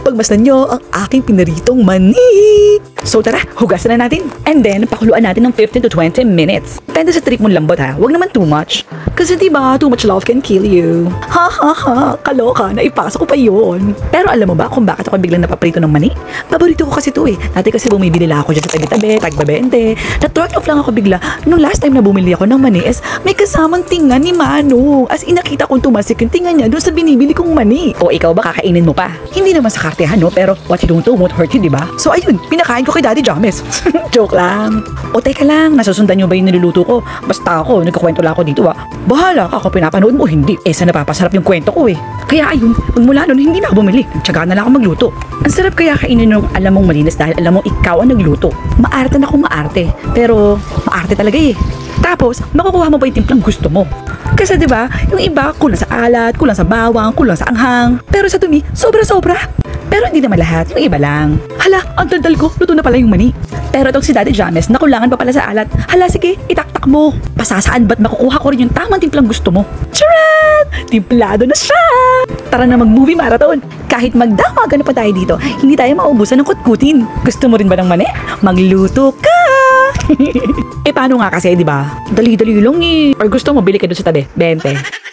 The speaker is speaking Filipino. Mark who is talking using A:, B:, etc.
A: pagmasdan nyo ang aking pinaritong mani. So tara, hugasan na natin. And then, pakuluan natin ng 15 to 20 minutes. Depende sa trip mong lambot ha, huwag naman too much. Kasi diba, too much love can kill you. Ha ha ha, kaloka, naipasok ko pa yun. Pero alam mo ba kung bakit ako biglang napaprito ng mani? Paborito ko kasi to eh. Dati kasi bumibili lang ako dyan sa tabi-tabi, tagba-20. Na-turn off lang ako bigla. Nung last time na bumili ako ng mani is may kasamang tinga ni Mano. As in, nakita kong tumasik yung tinga niya doon sa binibili kong mani. O ikaw ba kakainin mo pa? Hindi naman sa kartehan no, pero what you don't do won't hurt you, diba? So ayun, pinakain ko kay Daddy James. Joke lang. O teka lang, nasusundan nyo ba yung niluluto ko? Basta ako, nagkukwento lang ako dito ah. Bahala ka kung pinapanood mo o hindi. Eh sa napapasarap yung kwento ko eh. Kaya ayun, magmula nun hindi na ako bumili. Tiyaga na lang ako magluto. Ang sarap kaya kainin nung alam mong malinis dahil alam mong ikaw ang nagluto. Maarte na akong maarte. Pero maarte talaga eh. Tapos, makukuha mo pa yung timplang gusto mo. Kasi diba, yung iba kulang sa alat, kulang sa bawang, kulang sa anghang. Pero sa tumi, sobra-sobra. Pero hindi naman lahat, yung iba lang. Hala, ang daldal ko, luto na pala yung mani. Pero itong si Daddy James, nakulangan pa pala sa alat. Hala, sige, itaktak mo. Pasasaan ba't makukuha ko rin yung tamang timplang gusto mo? Charan! Timplado na siya! Tara na mag-movie marathon. Kahit magdamagan na pa tayo dito, hindi tayo maubusan ng kutkutin. Gusto mo rin ba ng mani? Magluto ka! Eh paano nga kasi, di ba? Dali-dali lang eh. Or gusto mo, bili ka doon sa tabi, 20.